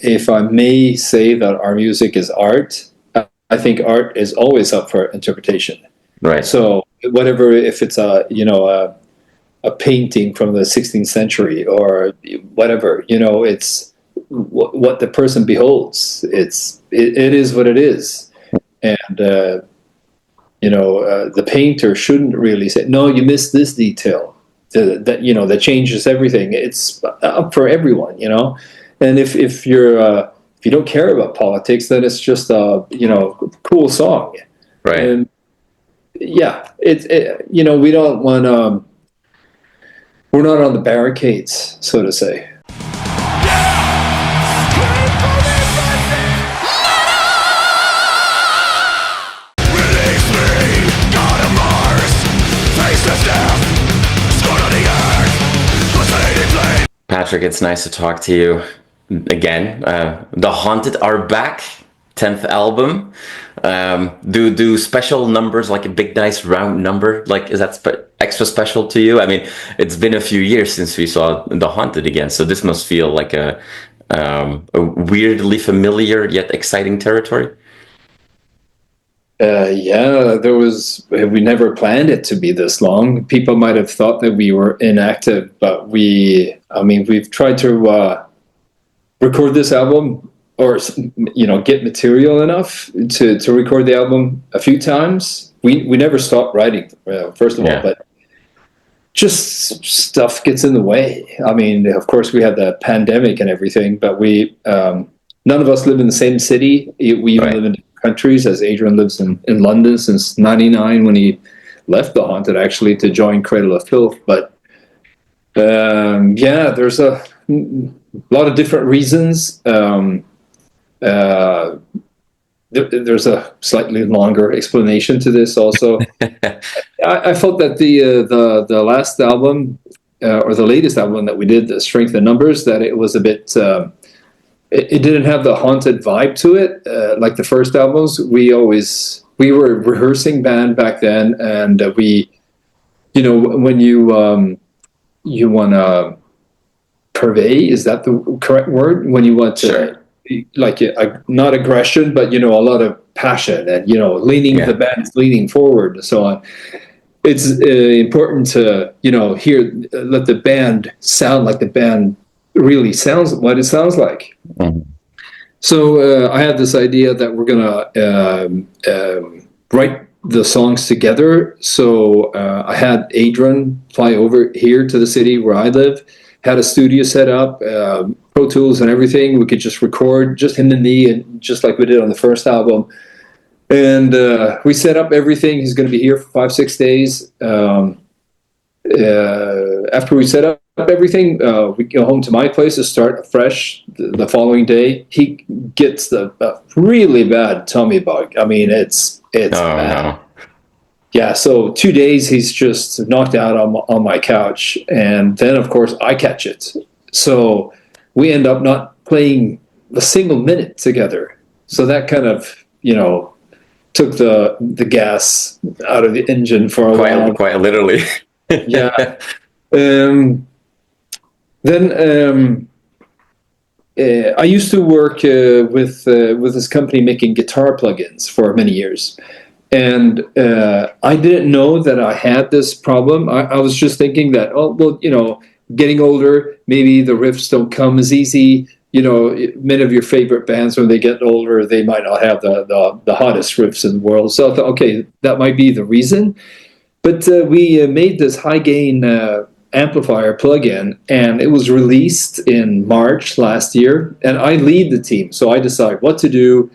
if I may say that our music is art, I think art is always up for interpretation. Right. So whatever, if it's a painting from the 16th century or whatever, it's what the person beholds. It is what it is, and the painter shouldn't really say, no, you missed this detail. That changes everything. It's up for everyone, And if you don't care about politics, then it's just a cool song, Right. And yeah, we don't want we're not on the barricades, so to say. Patrick, it's nice to talk to you again. The Haunted are back, 10th album. Do special numbers, like a big nice round number, like is that extra special to you? I mean, it's been a few years since we saw The Haunted again, so this must feel like a weirdly familiar yet exciting territory. Yeah, we never planned it to be this long. People might have thought that we were inactive, but we've tried to record this album, or get material enough to record the album a few times. We never stopped writing, first of all, but just stuff gets in the way. I mean, of course, we had the pandemic and everything, but none of us live in the same city. We even live in countries, as Adrian lives in London since '99 when he left The Haunted actually to join Cradle of Filth. But there's a lot of different reasons. There's a slightly longer explanation to this also. I felt that the last album or the latest album that we did, the Strength in Numbers, that it was a bit it didn't have the Haunted vibe to it, like the first albums. We were a rehearsing band back then, and when you want to purvey, is that the correct word? When you want to, not aggression, but a lot of passion, and the band's leaning forward and so on. It's important to let the band sound like the band really sounds what it sounds like. Mm-hmm. So I had this idea that we're gonna write the songs together. So I had Adrian fly over here to the city where I live, had a studio set up, Pro Tools and everything. We could just record, just him and me, and just like we did on the first album. And we set up everything. He's going to be here for 5-6 days. After we set up everything, we go home to my place to start fresh the following day. He gets the really bad tummy bug. I mean, it's bad. No. Yeah, so 2 days he's just knocked out on my couch, and then of course I catch it. So we end up not playing a single minute together. So that kind of took the gas out of the engine for a while. Quite literally. Yeah. Then I used to work with this company making guitar plugins for many years, and I didn't know that I had this problem. I was just thinking that, getting older, maybe the riffs don't come as easy. Many of your favorite bands, when they get older, they might not have the hottest riffs in the world. So I thought, okay, that might be the reason. But we made this high gain amplifier plugin, and it was released in March last year. And I lead the team, so I decide what to do,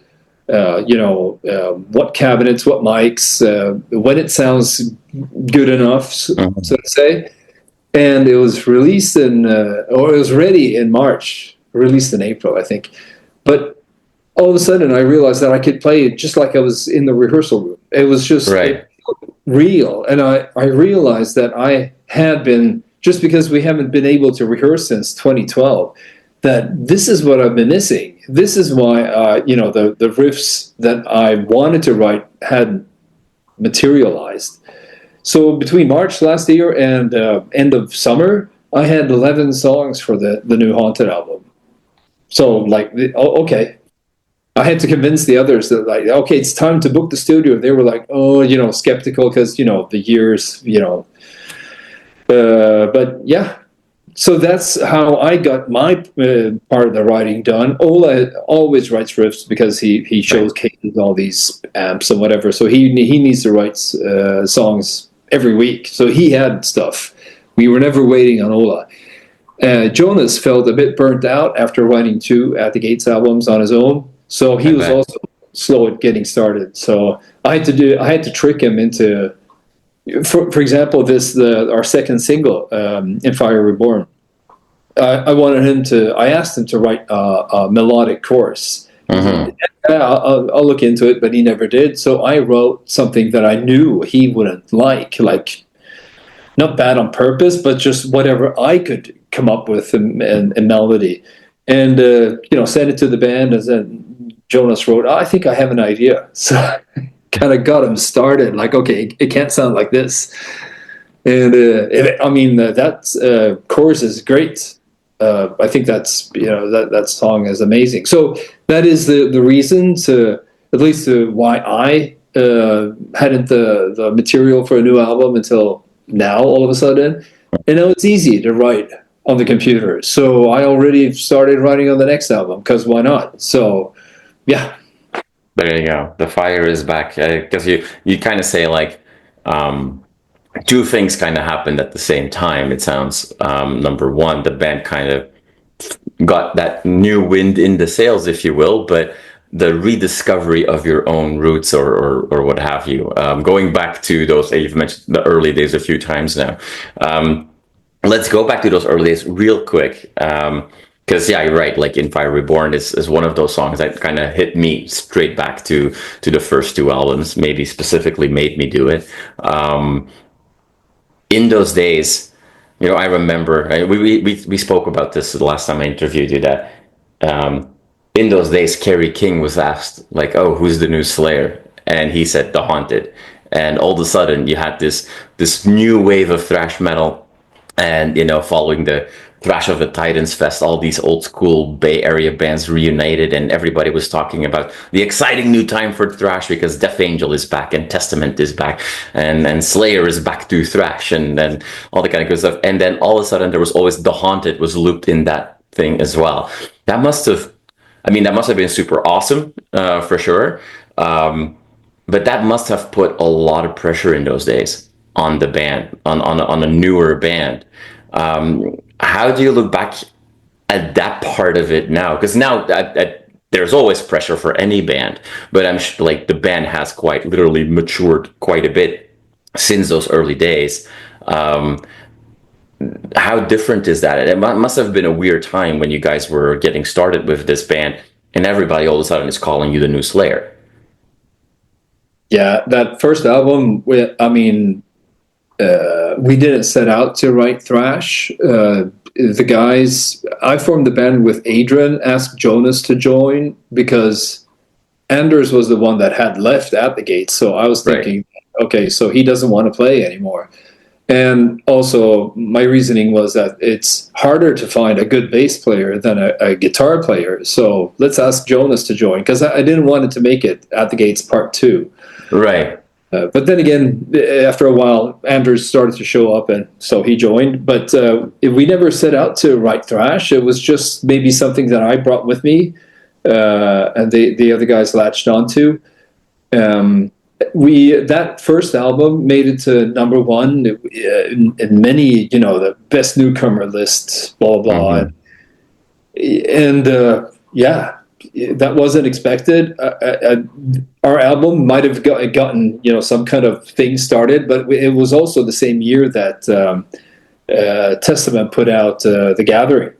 what cabinets, what mics, when it sounds good enough, so to say. And it was released it was ready in March. Released in April, I think. But all of a sudden I realized that I could play it just like I was in the rehearsal room. It was just real. And I realized that I had been, just because we haven't been able to rehearse since 2012, that this is what I've been missing. This is why, the riffs that I wanted to write hadn't materialized. So between March last year and end of summer, I had 11 songs for the new Haunted album. So like, okay. I had to convince the others that like, okay, it's time to book the studio. They were like, oh, skeptical because, the years, but yeah. So that's how I got my part of the writing done. Ola always writes riffs because he showcases all these amps and whatever. So he needs to write songs every week. So he had stuff. We were never waiting on Ola. Jonas felt a bit burnt out after writing 2 At the Gates albums on his own. So he was also slow at getting started. So I had to trick him into, for example, our second single, In Fire Reborn. I asked him to write a melodic chorus. Mm-hmm. I'll look into it, but he never did. So I wrote something that I knew he wouldn't like not bad on purpose, but just whatever I could come up with in melody, and sent it to the band. And then Jonas wrote, I think I have an idea. So kind of got him started. Like, okay, it can't sound like this. And that chorus is great. I think that's that song is amazing. So that is the reason at least why I hadn't the material for a new album until now. All of a sudden, and now it's easy to write on the computer. So I already started writing on the next album because why not? So yeah. There you go. The fire is back because you kind of say like. 2 things kind of happened at the same time, it sounds. Number one, the band kind of got that new wind in the sails, if you will, but the rediscovery of your own roots or what have you. Going back to those, you've mentioned the early days a few times now. Let's go back to those early days real quick. Because yeah, you're right. Like In Fire Reborn is one of those songs that kind of hit me straight back to the first 2 albums, maybe specifically made me do it. In those days, I remember we spoke about this the last time I interviewed you. That in those days, Kerry King was asked like, "Oh, who's the new Slayer?" And he said, "The Haunted." And all of a sudden, you had this new wave of thrash metal, and following the Thrash of the Titans Fest, all these old school Bay Area bands reunited, and everybody was talking about the exciting new time for thrash because Death Angel is back and Testament is back and Slayer is back to thrash and all that kind of good stuff. And then all of a sudden there was always The Haunted was looped in that thing as well. That must have been super awesome for sure. But that must have put a lot of pressure in those days on the band, on a newer band. How do you look back at that part of it now? Because now there's always pressure for any band, but I'm like the band has quite literally matured quite a bit since those early days. How different is that? It must have been a weird time when you guys were getting started with this band, and everybody all of a sudden is calling you the new Slayer. Yeah, that first album, we didn't set out to write thrash. The guys, I formed the band with Adrian, asked Jonas to join because Anders was the one that had left At the Gates. So I was thinking, okay, so he doesn't want to play anymore. And also my reasoning was that it's harder to find a good bass player than a guitar player. So let's ask Jonas to join because I didn't want it to make it At the Gates Part 2. Right. But then again, after a while, Anders started to show up, and so he joined. But we never set out to write thrash. It was just maybe something that I brought with me, and the other guys latched onto. That first album made it to number 1 in many, the best newcomer lists, blah blah, and yeah. That wasn't expected. Our album might have gotten some kind of thing started, but it was also the same year that Testament put out The Gathering.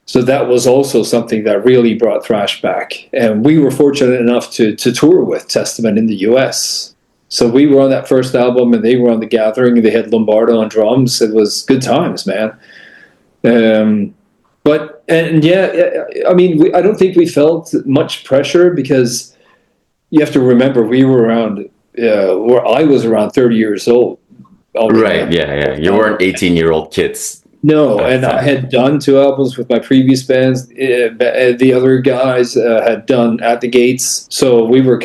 So that was also something that really brought thrash back. And we were fortunate enough to tour with Testament in the US. So we were on that first album, and they were on The Gathering, and they had Lombardo on drums. It was good times, man. I don't think we felt much pressure because you have to remember we were around, where I was around 30 years old. Right, yeah. You weren't 18-year-old kids No, and I had done 2 albums with my previous bands. The other guys had done At the Gates, so we were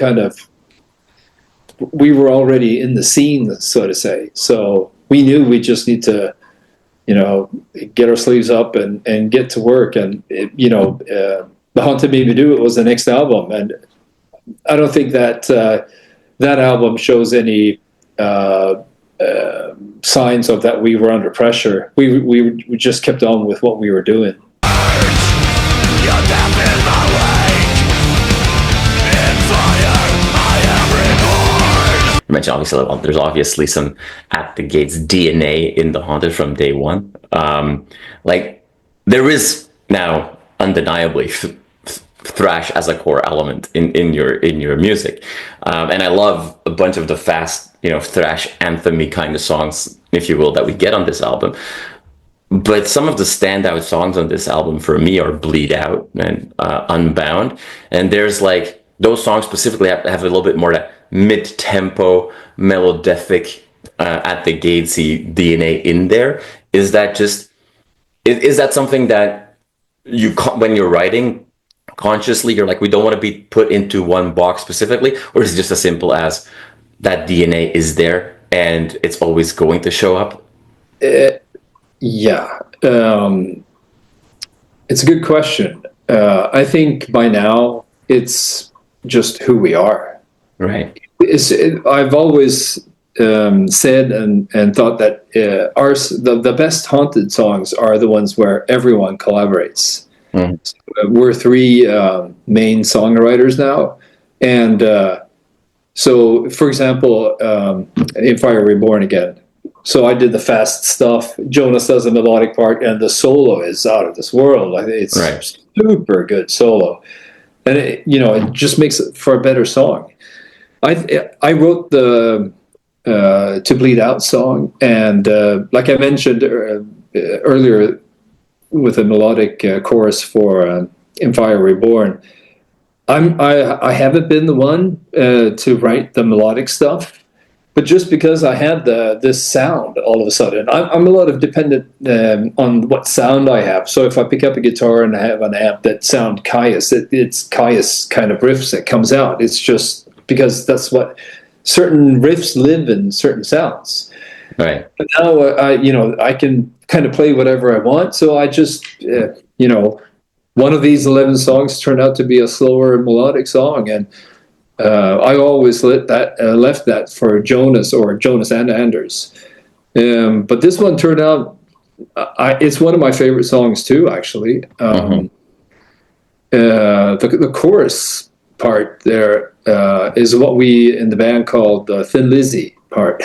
already in the scene, so to say. So we knew we just need to, get our sleeves up and get to work. And The Haunted Made Me Do It was the next album, and I don't think that that album shows any signs of that we were under pressure. We just kept on with what we were doing. You mentioned obviously there's obviously some At the Gates DNA in the Haunted from day one. There is now undeniably thrash as a core element in your music, and I love a bunch of the fast, thrash anthem-y kind of songs, if you will, that we get on this album. But some of the standout songs on this album for me are Bleed Out and Unbound, and there's those songs specifically have a little bit more that mid-tempo melodic At the Gatesy DNA in there. Is that something that you, when you're writing, consciously you're like, we don't want to be put into one box specifically, or is it just as simple as that DNA is there and it's always going to show up? Yeah, it's a good question. I think by now it's just who we are. Right. I've always said and thought that the best Haunted songs are the ones where everyone collaborates. Mm. So we're 3 main songwriters now, and so for example, in Fire Reborn again. So I did the fast stuff. Jonas does the melodic part, and the solo is out of this world. It's right. Super good solo, and it just makes it for a better song. I wrote the To Bleed Out song, and like I mentioned earlier, with a melodic chorus for In Fire Reborn, I haven't been the one to write the melodic stuff, but just because I had this sound all of a sudden, I'm a lot of dependent on what sound I have. So if I pick up a guitar and I have an amp that sound Caius, it's Caius kind of riffs that comes out. It's just because that's what certain riffs live in certain sounds. Right. But now I can kind of play whatever I want. So I just one of these 11 songs turned out to be a slower melodic song, and I always left that for Jonas and Anders. But this one turned out, it's one of my favorite songs too, actually. The chorus part there is what we in the band called the Thin Lizzy part.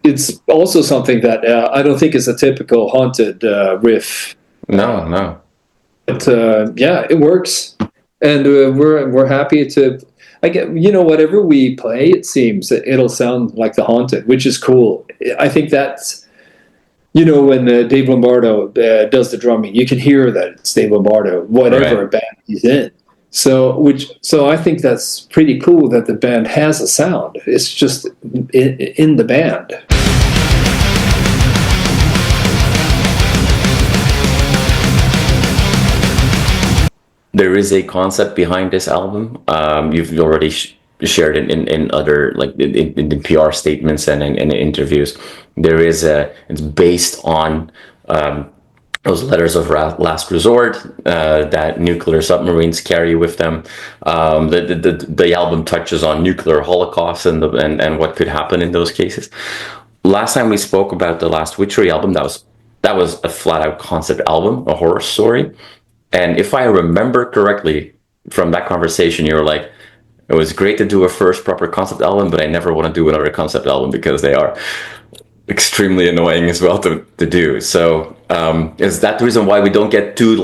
It's also something that I don't think is a typical Haunted riff. No. But yeah, it works, and we're happy to. Whatever we play, it seems that it'll sound like the Haunted, which is cool. I think that's when Dave Lombardo does the drumming, you can hear that it's Dave Lombardo, whatever band he's in. So I think that's pretty cool that the band has a sound. It's just in the band. There is a concept behind this album. You've already shared it in other, in the PR statements and in interviews. It's based on those letters of last resort that nuclear submarines carry with them. The album touches on nuclear holocaust and what could happen in those cases. Last time we spoke about the Last Witchery album, that was a flat out concept album, a horror story. And if I remember correctly from that conversation, you were like, it was great to do a first proper concept album, but I never want to do another concept album because they are extremely annoying as well to do. So is that the reason why we don't get too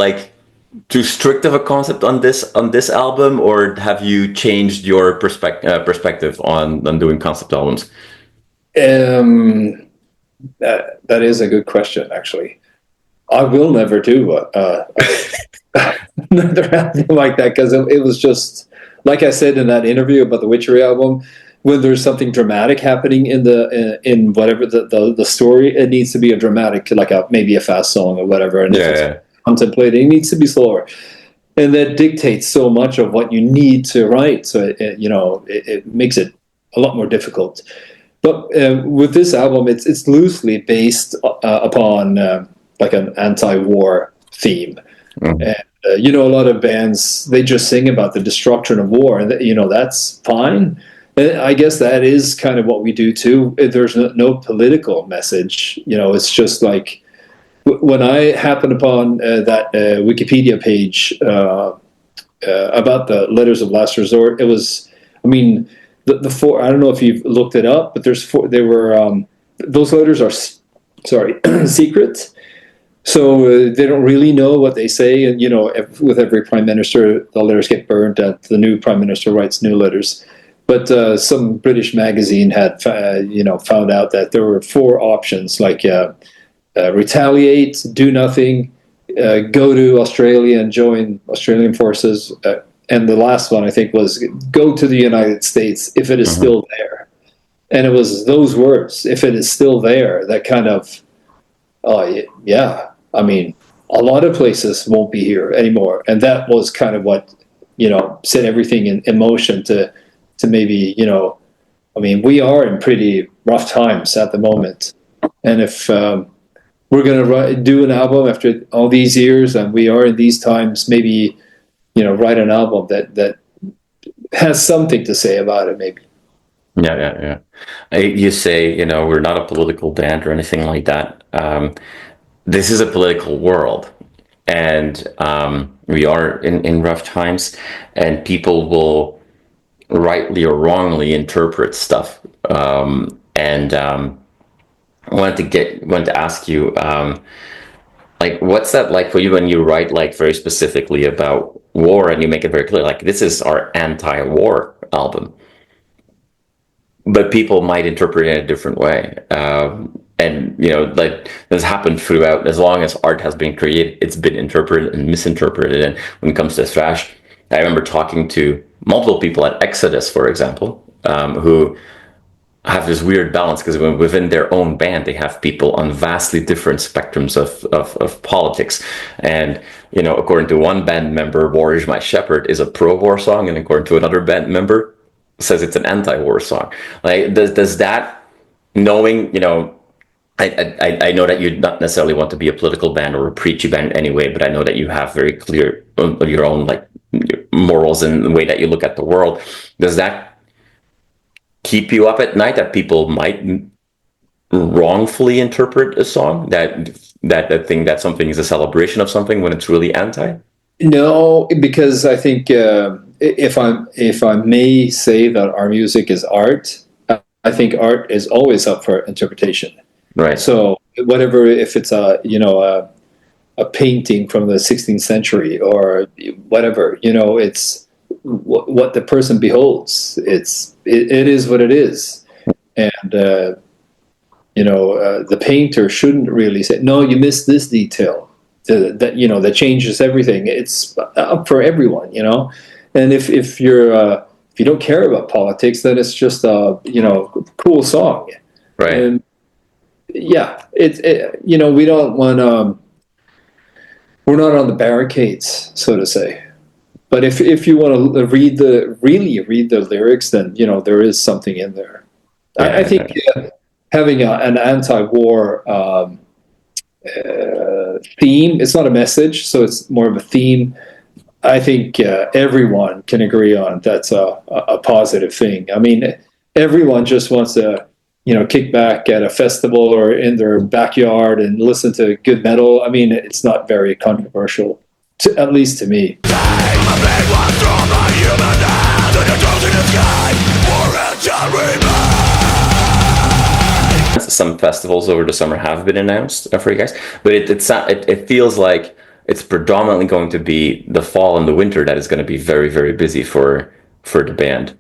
strict of a concept on this album, or have you changed your perspective on doing concept albums? That is a good question, actually. I will never do another album like that, because it was just, like I said in that interview about the Witchery album, when there's something dramatic happening in the in whatever the story, it needs to be a dramatic, like maybe a fast song or whatever. And if it's contemplating, it needs to be slower, and that dictates so much of what you need to write. So it makes it a lot more difficult. But with this album, it's loosely based upon like an anti-war theme. Mm-hmm. And, a lot of bands, they just sing about the destruction of war, and that's fine. And I guess that is kind of what we do too. There's no political message. It's just like when I happened upon that Wikipedia page about the Letters of Last Resort, it was, the four, I don't know if you've looked it up, but there's four, they were, those letters are, secret. So they don't really know what they say. And, with every prime minister, the letters get burned, and the new prime minister writes new letters. But some British magazine had, found out that there were four options, like retaliate, do nothing, go to Australia and join Australian forces, and the last one, I think, was go to the United States if it is still there. And it was those words, if it is still there, that kind of, a lot of places won't be here anymore. And that was kind of what, set everything in motion to maybe, we are in pretty rough times at the moment. And if we're going to do an album after all these years, and we are in these times, maybe, write an album that has something to say about it, maybe. Yeah. You say, we're not a political band or anything like that. This is a political world, and we are in rough times, and people will rightly or wrongly interpret stuff. And I wanted to ask you, what's that like for you when you write very specifically about war, and you make it very clear, this is our anti-war album, but people might interpret it in a different way. And this happened throughout. As long as art has been created, it's been interpreted and misinterpreted. And when it comes to thrash, I remember talking to multiple people at Exodus, for example, who have this weird balance, because within their own band, they have people on vastly different spectrums of politics. And, according to one band member, War Is My Shepherd is a pro-war song, and according to another band member, says it's an anti-war song. Does that, knowing, I know that you not necessarily want to be a political band or a preachy band anyway, but I know that you have very clear your own morals and the way that you look at the world. Does that keep you up at night, that people might wrongfully interpret a song, that thing that something is a celebration of something when it's really anti? No, because I think if I may say that our music is art, I think art is always up for interpretation. Right. So whatever, if it's a painting from the 16th century or whatever, it's what the person beholds. It is what it is, and the painter shouldn't really say, no, you missed this detail that changes everything. It's up for everyone, and if you don't care about politics, then it's just a cool song, right? And yeah, we don't want we're not on the barricades, so to say. But if you want to read the lyrics, then there is something in there. Yeah, I think having an anti-war theme, it's not a message, so it's more of a theme. I think everyone can agree on that's a positive thing. Everyone just wants to kick back at a festival or in their backyard and listen to good metal. It's not very controversial, at least to me. Some festivals over the summer have been announced for you guys, but it feels like it's predominantly going to be the fall and the winter that is going to be very, very busy for the band.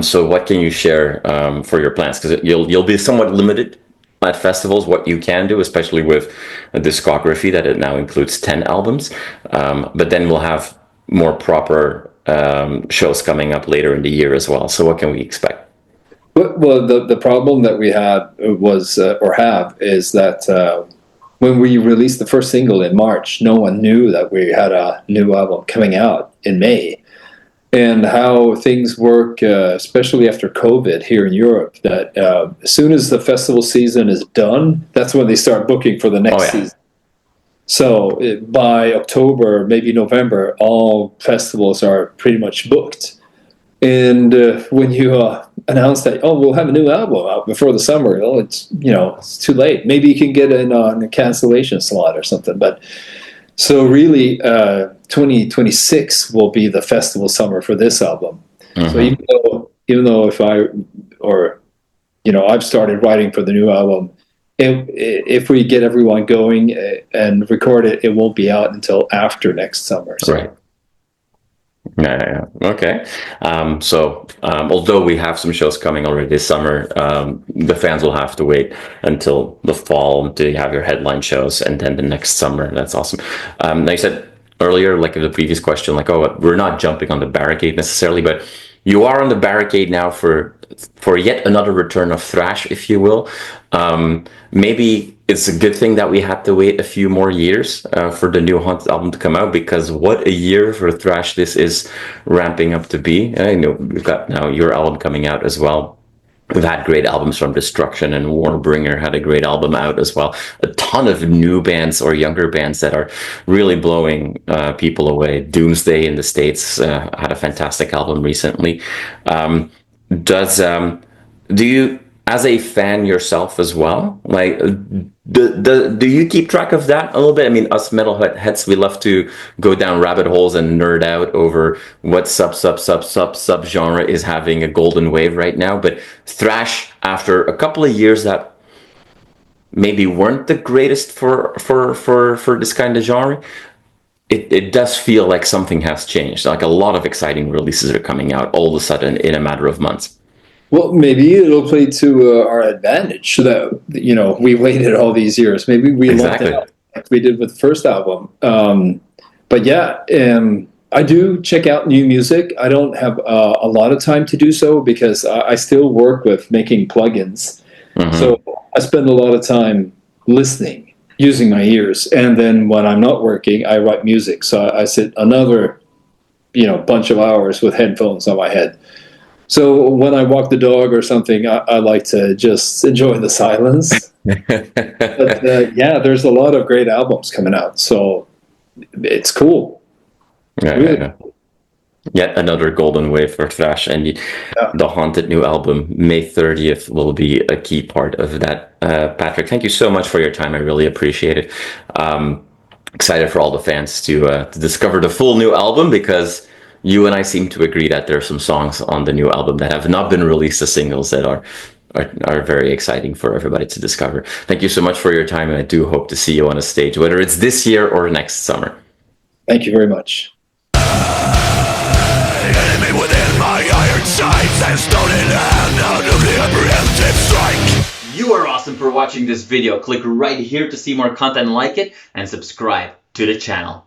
So what can you share for your plans? Because you'll be somewhat limited at festivals what you can do, especially with a discography that it now includes 10 albums. But then we'll have more proper shows coming up later in the year as well. So what can we expect? Well, the problem that we had was, or have, is that when we released the first single in March, no one knew that we had a new album coming out in May. And how things work, especially after COVID here in Europe, that as soon as the festival season is done, that's when they start booking for the next season. So by October, maybe November, all festivals are pretty much booked. And when you announce that, oh, we'll have a new album out before the summer, oh, it's too late. Maybe you can get in on a cancellation slot or something. But so really, 2026 will be the festival summer for this album. Mm-hmm. So even though I've started writing for the new album, if we get everyone going and record it, it won't be out until after next summer. So. Right. Yeah. Okay. So although we have some shows coming already this summer, the fans will have to wait until the fall to have your headline shows, and then the next summer. That's awesome. Now you said earlier, like in the previous question, like, oh, we're not jumping on the barricade necessarily, but you are on the barricade now for yet another return of thrash, if you will. Maybe it's a good thing that we had to wait a few more years for the new Haunted album to come out, because what a year for thrash this is ramping up to be. I know we've got now your album coming out as well. We've had great albums from Destruction, and Warbringer had a great album out as well. A ton of new bands or younger bands that are really blowing people away. Doomsday in the States had a fantastic album recently. Do you, as a fan yourself as well, like, do you keep track of that a little bit? I mean, us metalheads, we love to go down rabbit holes and nerd out over what sub genre is having a golden wave right now. But thrash, after a couple of years that maybe weren't the greatest for this kind of genre, it does feel like something has changed. Like a lot of exciting releases are coming out all of a sudden in a matter of months. Well, maybe it'll play to our advantage that, we waited all these years. Maybe we lucked out like we did with the first album. But yeah, I do check out new music. I don't have a lot of time to do so because I still work with making plugins. Mm-hmm. So I spend a lot of time listening, using my ears. And then when I'm not working, I write music. So I sit another, bunch of hours with headphones on my head. So when I walk the dog or something, I like to just enjoy the silence. But there's a lot of great albums coming out, so it's cool. Yeah. Yet another golden wave for thrash, and the Haunted new album, May 30th, will be a key part of that. Patrick, thank you so much for your time. I really appreciate it. Excited for all the fans to discover the full new album, because you and I seem to agree that there are some songs on the new album that have not been released as singles that are very exciting for everybody to discover. Thank you so much for your time, and I do hope to see you on a stage, whether it's this year or next summer. Thank you very much. Enemy within my iron sights, and stone in hand, a nuclear preemptive strike. You are awesome for watching this video. Click right here to see more content like it, and subscribe to the channel.